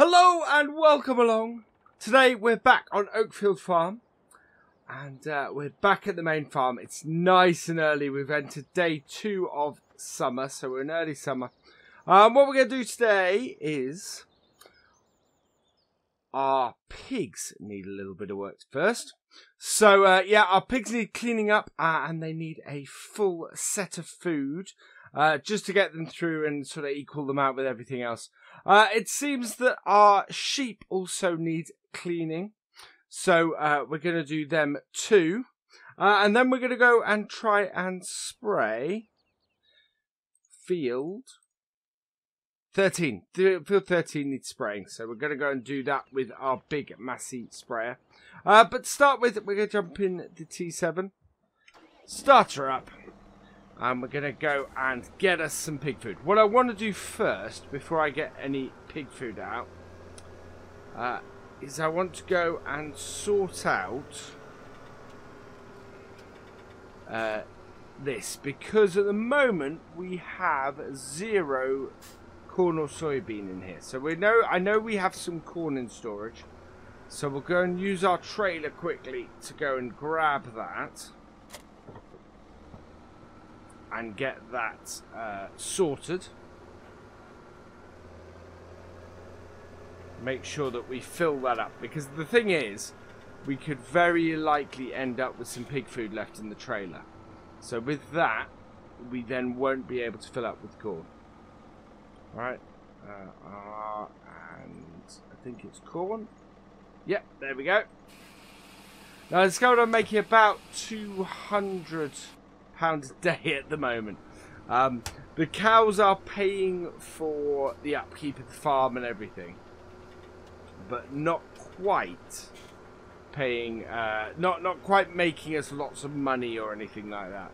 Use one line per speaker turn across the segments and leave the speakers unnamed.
Hello and welcome along. Today we're back on Oakfield farm and we're back at the main farm. It's nice and early. We've entered day 2 of summer, so we're in early summer. What we're going to do today is our pigs need a little bit of work first. So yeah, our pigs need cleaning up and they need a full set of food just to get them through and sort of equal them out with everything else. It seems that our sheep also need cleaning, so we're going to do them too. And then we're going to go and try and spray field 13. Field 13 needs spraying, so we're going to go and do that with our big Massey sprayer. But to start with, we're going to jump in the T7, start her up. And we're going to go and get us some pig food. What I want to do first, before I get any pig food out, is I want to go and sort out this. Because at the moment, we have 0 corn or soybean in here. So I know we have some corn in storage. So we'll go and use our trailer quickly to go and grab that. And get that sorted. Make sure that we fill that up. Because the thing is, we could very likely end up with some pig food left in the trailer. So with that, we then won't be able to fill up with corn. Alright. And I think it's corn. Yep, there we go. Now I discovered I'm making about 200 pounds a day at the moment. The cows are paying for the upkeep of the farm and everything, but not quite paying, not quite making us lots of money or anything like that.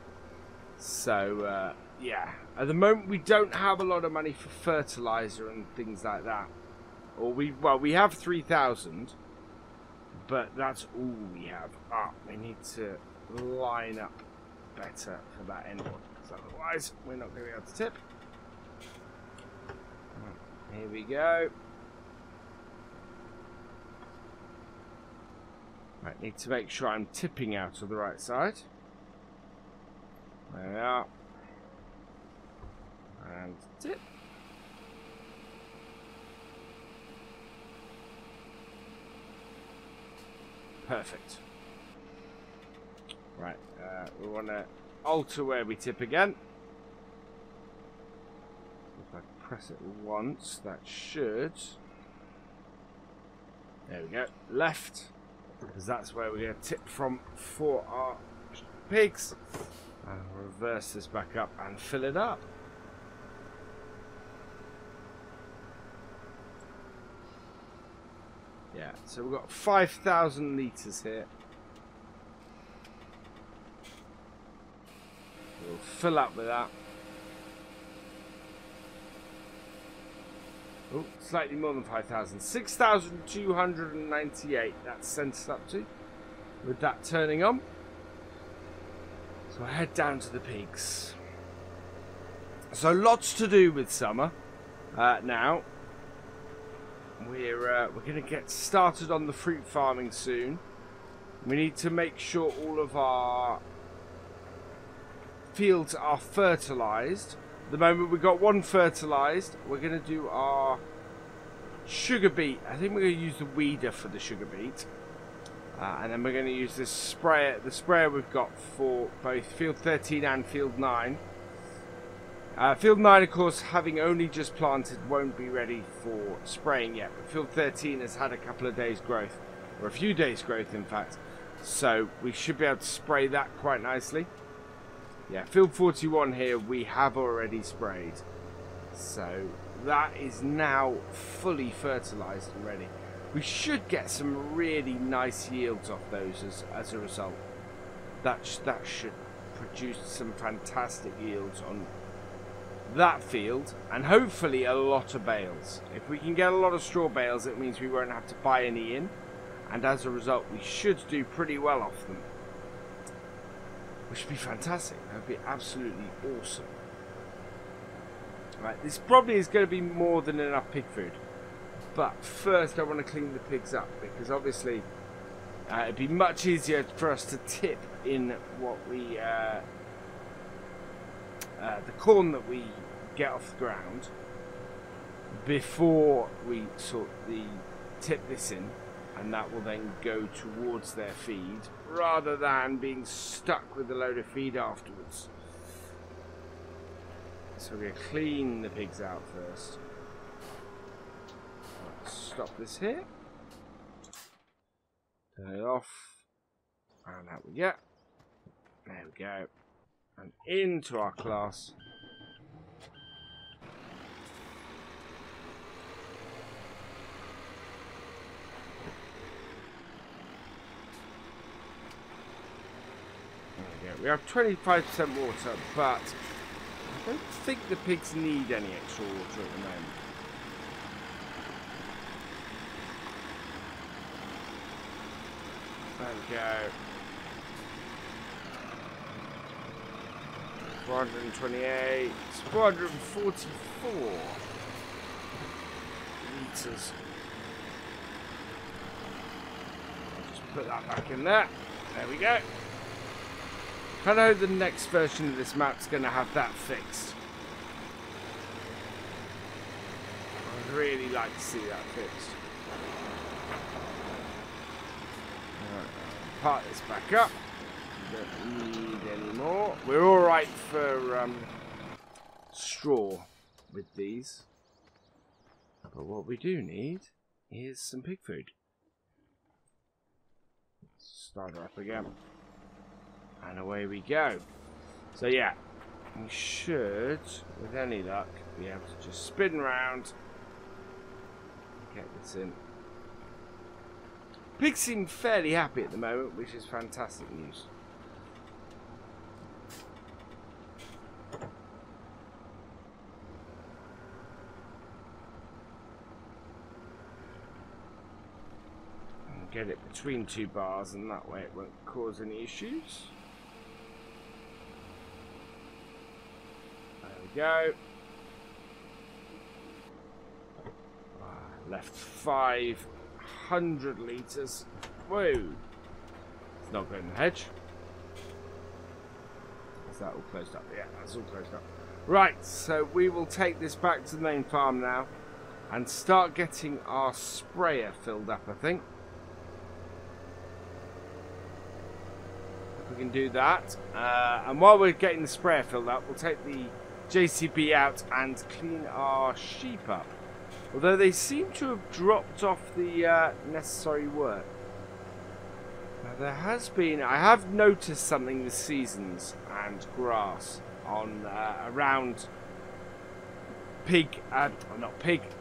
So yeah, at the moment we don't have a lot of money for fertilizer and things like that. Or we have 3,000, but that's all we have. We need to line up better for that end one, because otherwise we're not going to be able to tip. Here we go. Right, need to make sure I'm tipping out of the right side. There we are. And tip. Perfect. Right, we want to alter where we tip again. If I press it once, that should... There we go. Left, because that's where we're going to tip from for our pigs. And reverse this back up and fill it up. Yeah, so we've got 5,000 litres here. We'll fill up with that. Oh, slightly more than 5,000. 6,298 that's sent us up to, with that turning on. So I head down to the pigs. So lots to do with summer. Now we're going to get started on the fruit farming soon. We need to make sure all of our fields are fertilized. At the moment we've got 1 fertilized. We're going to do our sugar beet. I think we're going to use the weeder for the sugar beet. And then we're going to use this sprayer, the sprayer we've got for both field 13 and field 9. Field 9, of course, having only just planted, won't be ready for spraying yet. But field 13 has had a couple of days growth, or a few days growth in fact. So we should be able to spray that quite nicely. Yeah, field 41 here we have already sprayed. So that is now fully fertilized and ready. We should get some really nice yields off those as a result. That should produce some fantastic yields on that field, and hopefully a lot of bales. If we can get a lot of straw bales, it means we won't have to buy any in, and as a result we should do pretty well off them, which would be fantastic. That would be absolutely awesome. Right, this probably is going to be more than enough pig food. But first I want to clean the pigs up, because obviously it'd be much easier for us to tip in what we the corn that we get off the ground before we tip this in, and that will then go towards their feed rather than being stuck with a load of feed afterwards. So we're going to clean the pigs out first. Let's stop this here. Turn it off. And out we get. There we go. And into our class. There we go. We have 25% water, but I don't think the pigs need any extra water at the moment. There we go. 428, 444 litres. I'll just put that back in there. There we go. I know the next version of this map's going to have that fixed. I'd really like to see that fixed. Right, part this back up. Don't need any more. We're alright for straw with these. But what we do need is some pig food. Start her up again. And away we go. So yeah, we should, with any luck, be able to just spin round, get this in. Pigs seem fairly happy at the moment, which is fantastic news. And get it between two bars, and that way it won't cause any issues. Go. Left 500 litres. Whoa. It's not going in the hedge. Is that all closed up? Yeah, that's all closed up. Right, so we will take this back to the main farm now and start getting our sprayer filled up, I think. If we can do that. And while we're getting the sprayer filled up, we'll take the JCB out and clean our sheep up, although they seem to have dropped off the necessary work. Now there has been, I have noticed something with seasons and grass on around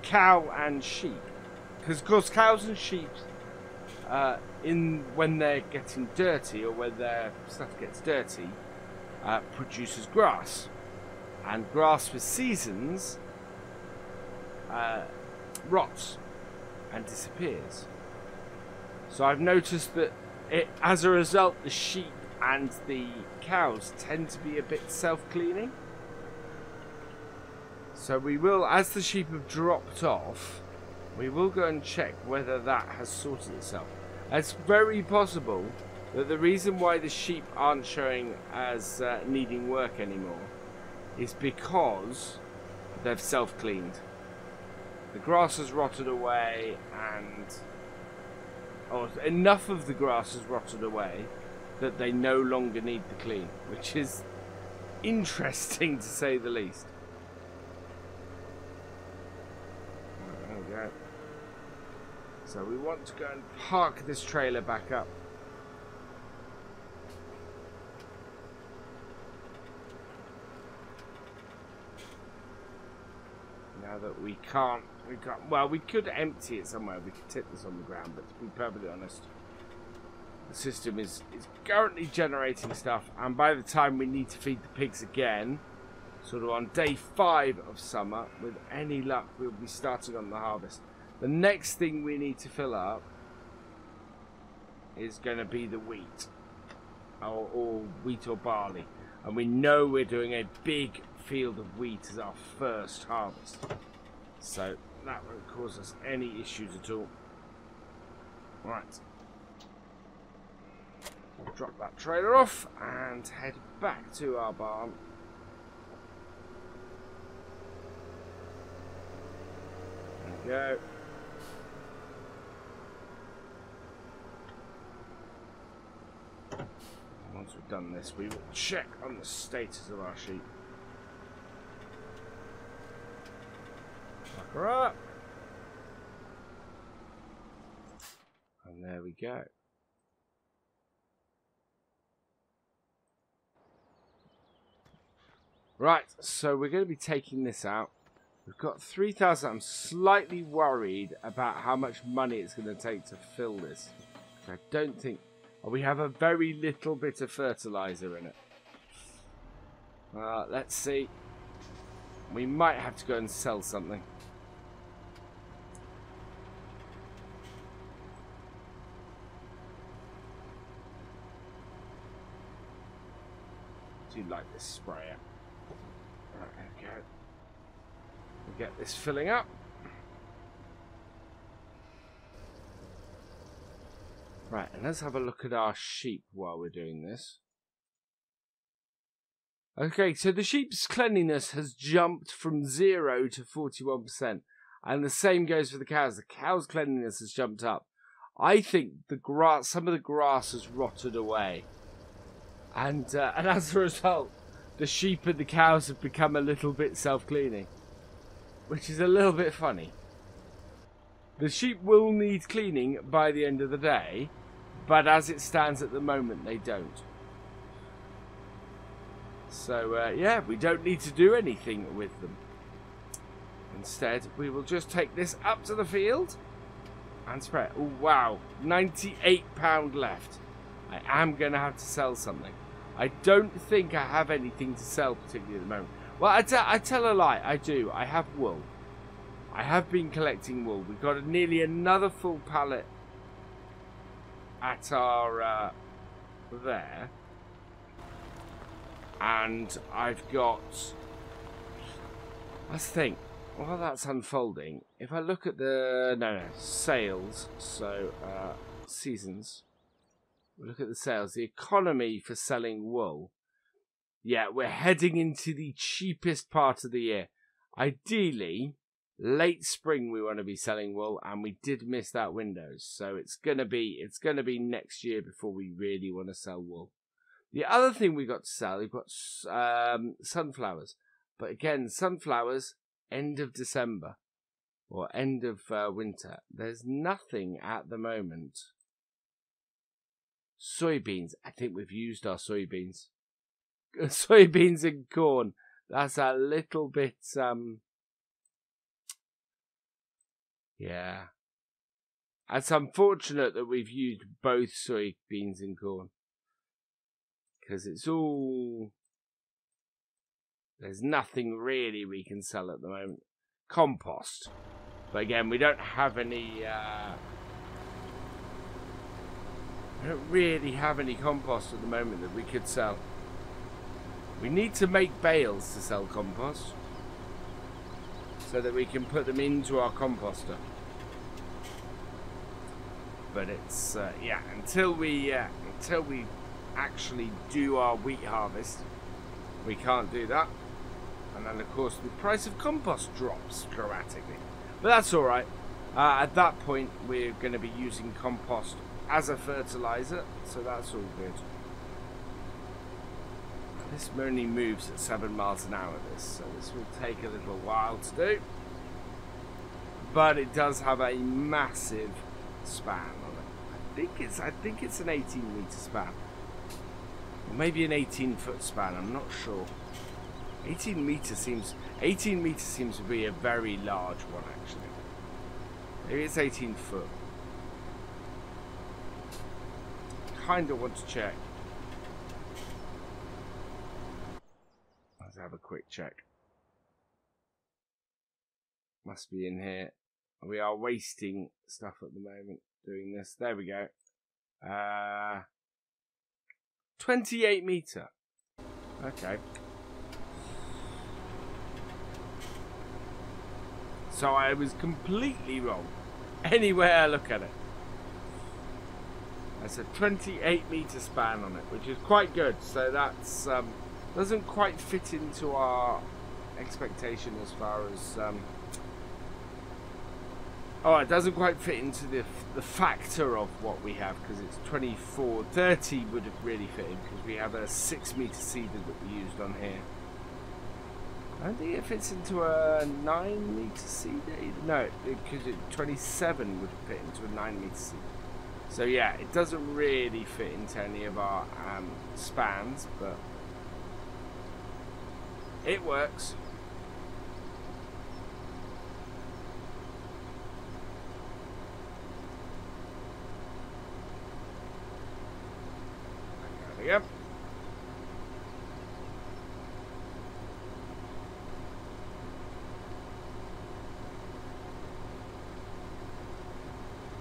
cow and sheep, because of course cows and sheep when they're getting dirty, or when their stuff gets dirty, produces grass. And grass with seasons rots and disappears. So I've noticed that as a result, the sheep and the cows tend to be a bit self-cleaning. So we will, as the sheep have dropped off, we will go and check whether that has sorted itself. It's very possible that the reason why the sheep aren't showing as needing work anymore is because they've self-cleaned. The grass has rotted away, and enough of the grass has rotted away that they no longer need the clean, which is interesting to say the least. There we go. So we want to go and park this trailer back up. Now that we can't, well, we could empty it somewhere. We could tip this on the ground, but to be perfectly honest, the system is currently generating stuff, and by the time we need to feed the pigs again, sort of on day 5 of summer, with any luck, we'll be starting on the harvest. The next thing we need to fill up is going to be the wheat, or wheat or barley, and we know we're doing a big field of wheat as our first harvest. So that won't cause us any issues at all. Right. Drop that trailer off and head back to our barn. There we go. Once we've done this, we will check on the status of our sheep. Lock her up. And there we go. Right, so we're going to be taking this out. We've got 3,000. I'm slightly worried about how much money it's going to take to fill this. I don't think... we have a very little bit of fertilizer in it. Let's see. We might have to go and sell something. I do like this sprayer. Right, there we go. We'll get this filling up. Right, and let's have a look at our sheep while we're doing this. Okay, so the sheep's cleanliness has jumped from 0 to 41%. And the same goes for the cows. The cow's cleanliness has jumped up. I think the grass, some of the grass has rotted away. And as a result, the sheep and the cows have become a little bit self-cleaning. Which is a little bit funny. The sheep will need cleaning by the end of the day. But as it stands at the moment, they don't. So, yeah, we don't need to do anything with them. Instead, we will just take this up to the field and spray it. Oh, wow, £98 left. I am going to have to sell something. I don't think I have anything to sell particularly at the moment. Well, I tell a lie. I do. I have wool. I have been collecting wool. We've got nearly another full pallet at our there, and I've got, let's think, while that's unfolding, if I look at the sales, so seasons, we look at the sales, the economy for selling wool. Yeah, we're heading into the cheapest part of the year. Ideally late spring we want to be selling wool, and we did miss that window, so it's gonna be next year before we really want to sell wool. The other thing we got to sell, we've got sunflowers, but again, sunflowers end of December or end of winter. There's nothing at the moment. Soybeans, I think we've used our soybeans. Soybeans and corn, that's a little bit yeah. It's unfortunate that we've used both soybeans and corn. Because it's all... There's nothing really we can sell at the moment. Compost. But again, we don't have any... we don't really have any compost at the moment that we could sell. We need to make bales to sell compost, so that we can put them into our composter. But it's yeah, until we actually do our wheat harvest, we can't do that. And then of course the price of compost drops dramatically. But that's all right. At that point, we're going to be using compost as a fertilizer, so that's all good. This only moves at 7 miles an hour, so this will take a little while to do. But it does have a massive span on it. I think it's an 18-meter span. Or maybe an 18-foot span, I'm not sure. 18 meters seems to be a very large one, actually. Maybe it's 18 foot. Kinda want to check. Let's have a quick check. Must be in here. We are wasting stuff at the moment doing this. There we go. 28 meter. Okay. So I was completely wrong. Any way I look at it. That's a 28 meter span on it, which is quite good. So that's doesn't quite fit into our expectation as far as oh, it doesn't quite fit into the factor of what we have, because it's 24. 30 would have really fit in, because we have a 6 meter seeder that we used on here. I don't think it fits into a 9 meter seeder. No, because 27 would fit into a 9 meter seeder. So yeah, it doesn't really fit into any of our spans, but it works. There we go.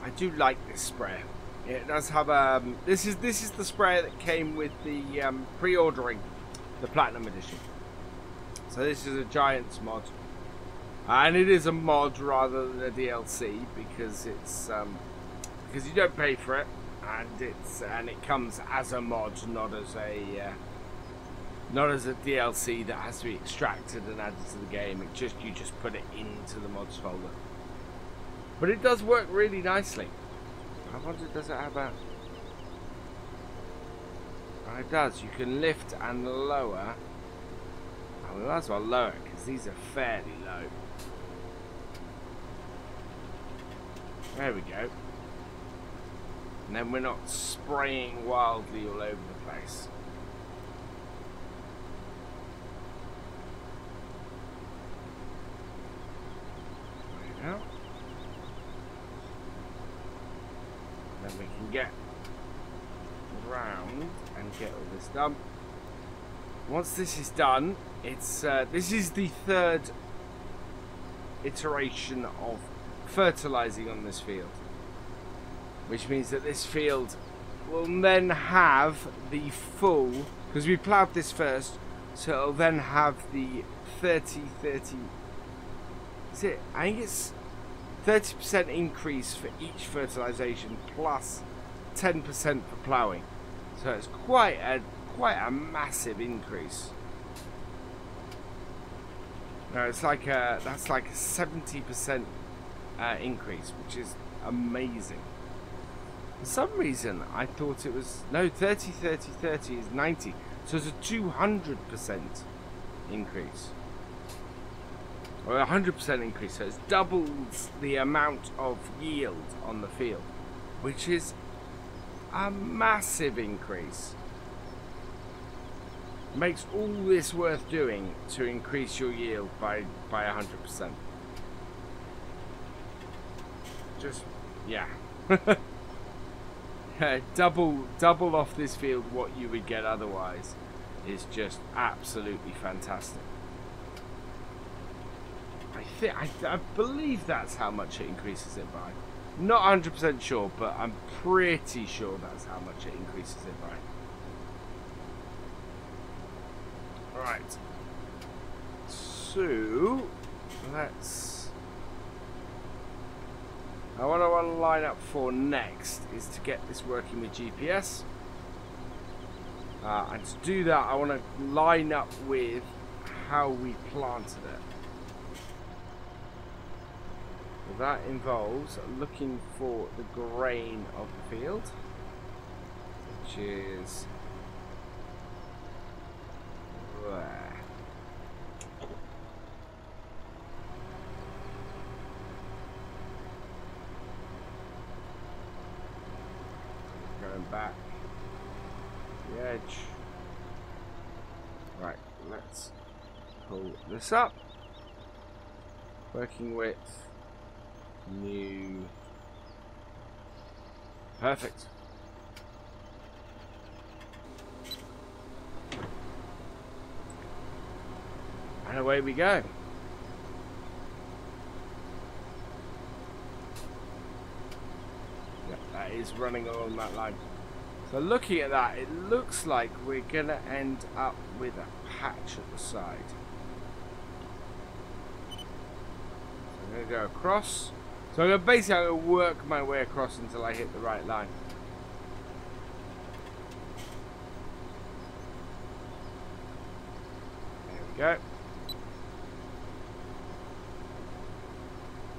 I do like this sprayer. It does have this is the sprayer that came with the pre-ordering the Platinum Edition. So this is a Giants mod, and it is a mod rather than a DLC, because it's because you don't pay for it, and it comes as a mod, not as a DLC that has to be extracted and added to the game. You just put it into the mods folder. But it does work really nicely. I wonder, does it have a... Oh, it does. You can lift and lower. Oh, we might as well lower it, because these are fairly low. There we go. And then we're not spraying wildly all over the place. There we go. Then we can get round and get all this done. Once this is done, it's this is the third iteration of fertilizing on this field, which means that this field will then have the full, because we ploughed this first, so it'll then have the 30 is it? I think it's 30% increase for each fertilization plus 10% for ploughing. So it's quite a massive increase. No, it's like that's like a 70% increase, which is amazing. For some reason I thought it was no 30 is 90, so it's a 200% increase. Or 100% increase, so it's doubles the amount of yield on the field, which is a massive increase. Makes all this worth doing to increase your yield by 100%. Just, yeah. double off this field what you would get otherwise is just absolutely fantastic. I believe that's how much it increases it by. Not 100% sure, but I'm pretty sure that's how much it increases it by. Alright. So, let's... What I want to line up for next is to get this working with GPS. And to do that, I want to line up with how we planted it. That involves looking for the grain of the field, which is there. Going back the edge. Right, let's pull this up. Working with new. Perfect. And away we go. Yep, that is running along that line. So looking at that, it looks like we're gonna end up with a patch at the side. I'm going to go across. So I'm going to basically work my way across until I hit the right line. There we go.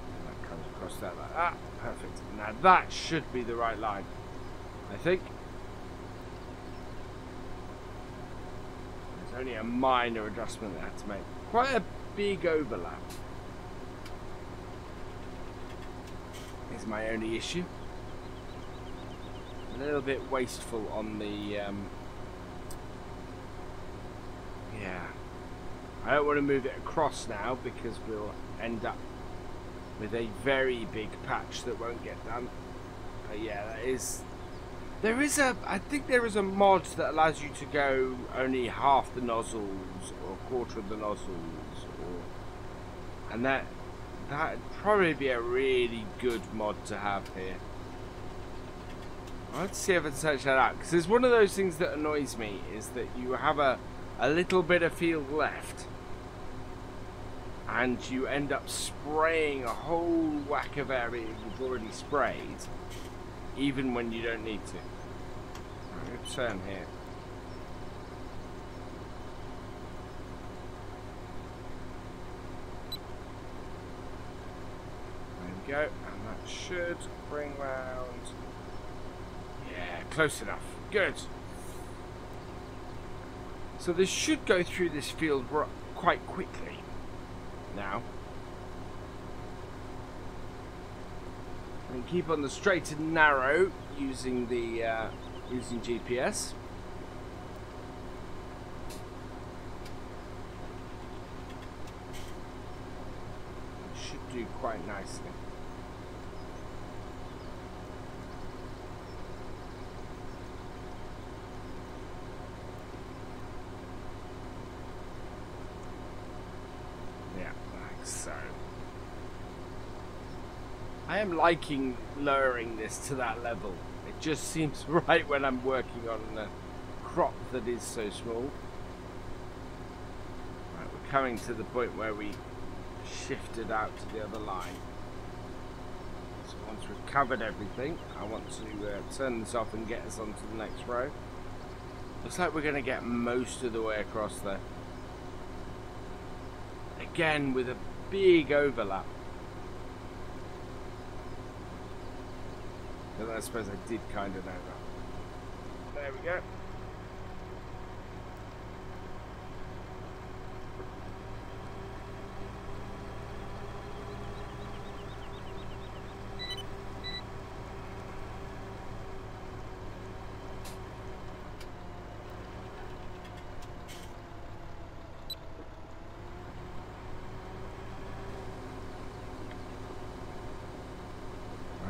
And that comes across there like that. Perfect. Now that should be the right line, I think. There's only a minor adjustment I had to make. Quite a big overlap is my only issue. A little bit wasteful on the yeah. I don't want to move it across now because we'll end up with a very big patch that won't get done. But yeah, that is. I think there is a mod that allows you to go only half the nozzles or a quarter of the nozzles, and that'd probably be a really good mod to have here. Let's see if I can search that out, because it's one of those things that annoys me, is that you have a little bit of field left and you end up spraying a whole whack of area you've already sprayed, even when you don't need to. I'm going to turn here. There we go, and that should bring round. Yeah, close enough. Good. So this should go through this field quite quickly now. And keep on the straight and narrow using the using GPS. It should do quite nicely. Yeah, like so. I am liking lowering this to that level. It just seems right when I'm working on a crop that is so small. Right, we're coming to the point where we shifted out to the other line. So once we've covered everything, I want to turn this off and get us onto the next row. Looks like we're going to get most of the way across there. Again, with a big overlap. And I suppose I did kind of know that. There we go.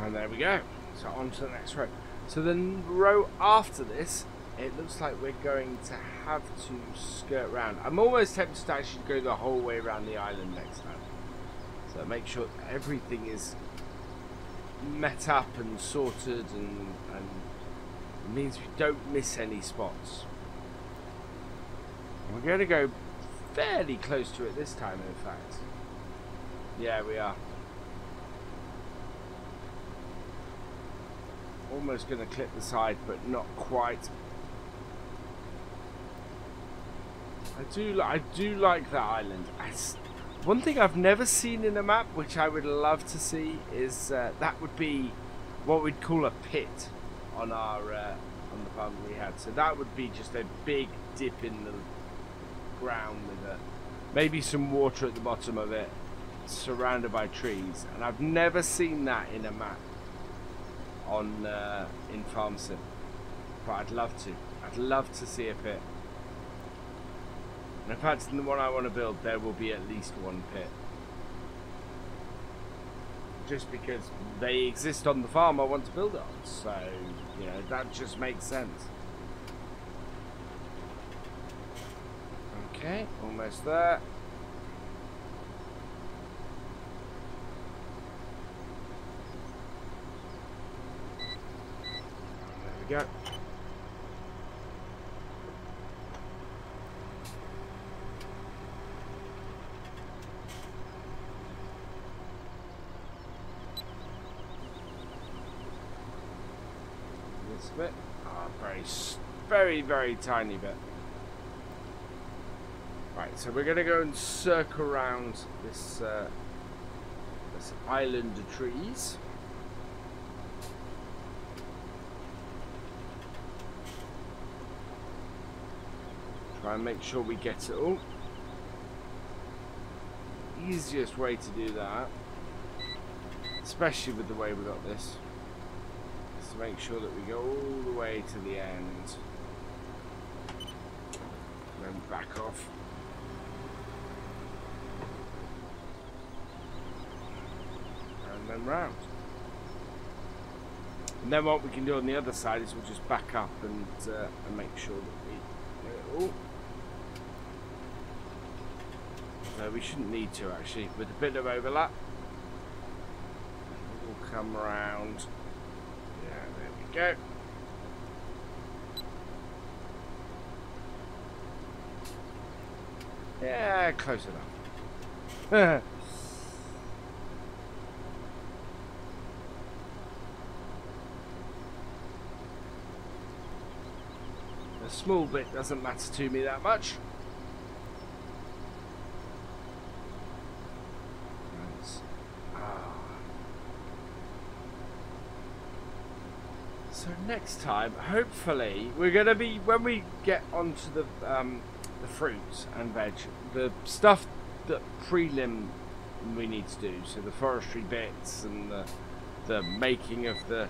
And there we go. So on to the next row. So the row after this, it looks like we're going to have to skirt round. I'm almost tempted to actually go the whole way around the island next time. So make sure everything is met up and sorted, and it means we don't miss any spots. We're going to go fairly close to it this time, in fact. Yeah, we are. Almost going to clip the side, but not quite. I do like that island. One thing I've never seen in a map, which I would love to see, is that would be what we'd call a pit on our on the farm we had. So that would be just a big dip in the ground with maybe some water at the bottom of it, surrounded by trees. And I've never seen that in a map on in Farm Sim, but I'd love to. I'd love to see a pit. And in fact, in the one I want to build, there will be at least one pit, just because they exist on the farm I want to build on. So you know, that just makes sense. Okay, almost there. Go. last bit. Oh, very tiny bit. Right, so we're going to go and circle around this this island of trees. Try and make sure we get it all. Easiest way to do that, especially with the way we got this, is to make sure that we go all the way to the end. Then back off. And then round. And then what we can do on the other side is we'll just back up and make sure that we get it all. No, we shouldn't need to actually, with a bit of overlap. We'll come round. Yeah, there we go. Yeah, close enough. A small bit doesn't matter to me that much. So next time, hopefully, we're going to be, when we get onto the fruits and veg, the stuff that prelim we need to do, so the forestry bits and the making of the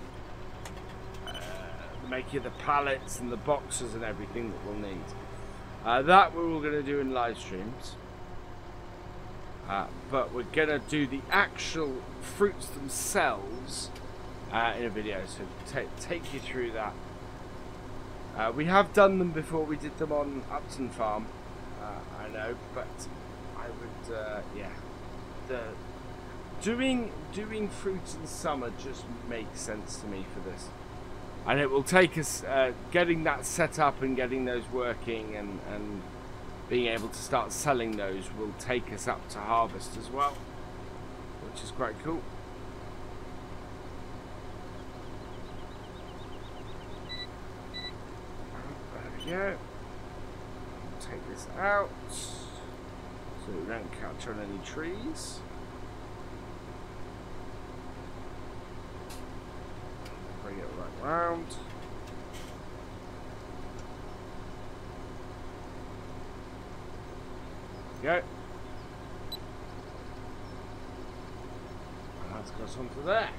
pallets and the boxes and everything that we'll need. That we're all going to do in live streams. But we're going to do the actual fruits themselves in a video, so take you through that. We have done them before. We did them on Upton Farm, I know, but I would, yeah, doing fruits in summer just makes sense to me for this, and it will take us getting that set up and getting those working and being able to start selling those will take us up to harvest as well, which is quite cool. Yeah, take this out so we don't catch on any trees. Bring it right round. Go. And that's got onto there.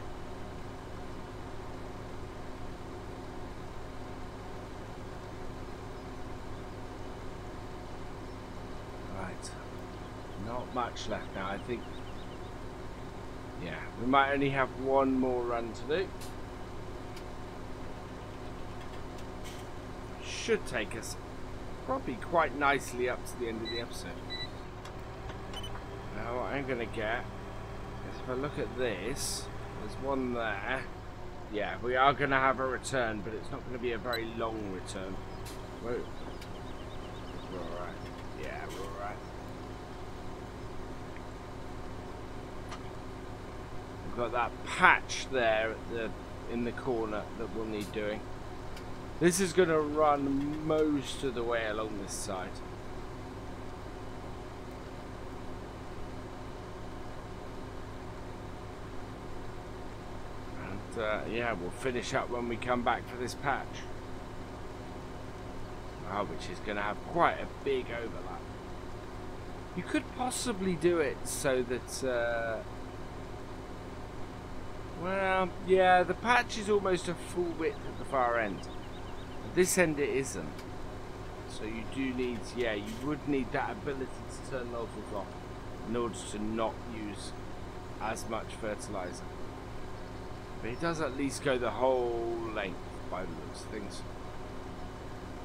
Not much left now, I think. Yeah, we might only have one more run to do. Should take us probably quite nicely up to the end of the episode. Now what I'm going to get is, if I look at this, there's one there. Yeah, we are going to have a return, but it's not going to be a very long return. Whoa. We're alright. Yeah, we're alright. Got that patch there at in the corner that we'll need doing. This is going to run most of the way along this side. And yeah, we'll finish up when we come back for this patch. Which is going to have quite a big overlap. You could possibly do it so that well, yeah, the patch is almost a full width at the far end. At this end it isn't. So you do need, yeah, you would need that ability to turn nozzles off in order to not use as much fertilizer. But it does at least go the whole length by the looks of things.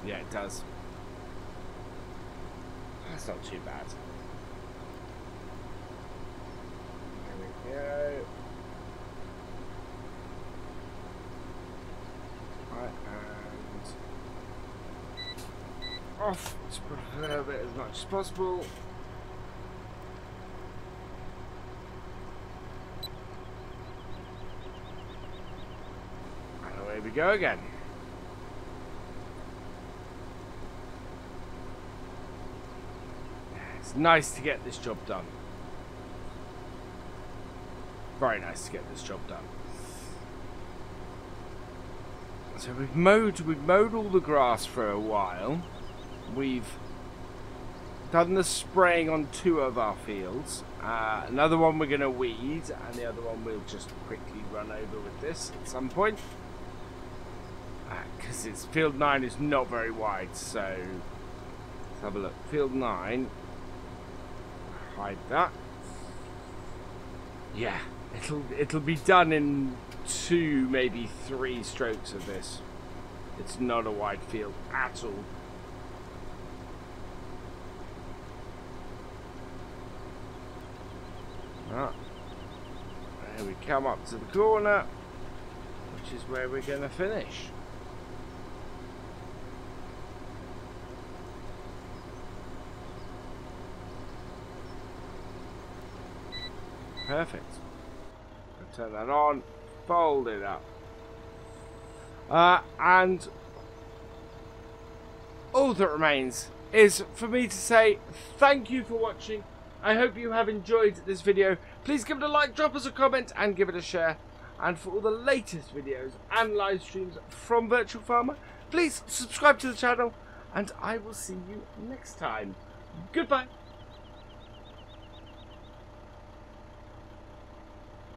Yeah, it does. That's not too bad. There we go. And off, spread a bit as much as possible. And away we go again. It's nice to get this job done. Very nice to get this job done. So we've mowed all the grass for a while. We've done the spraying on 2 of our fields. Another one we're going to weed, and the other one we'll just quickly run over with this at some point. Because it's field 9 is not very wide, so let's have a look. Field 9. Hide that. Yeah, it'll be done in 2, maybe 3 strokes of this. It's not a wide field at all. Ah, there we come up to the corner, which is where we're going to finish. Perfect. I'll turn that on, fold it up. And all that remains is for me to say thank you for watching. I hope you have enjoyed this video. Please give it a like, drop us a comment, and give it a share. And for all the latest videos and live streams from Virtual Farmer, please subscribe to the channel, and I will see you next time. Goodbye.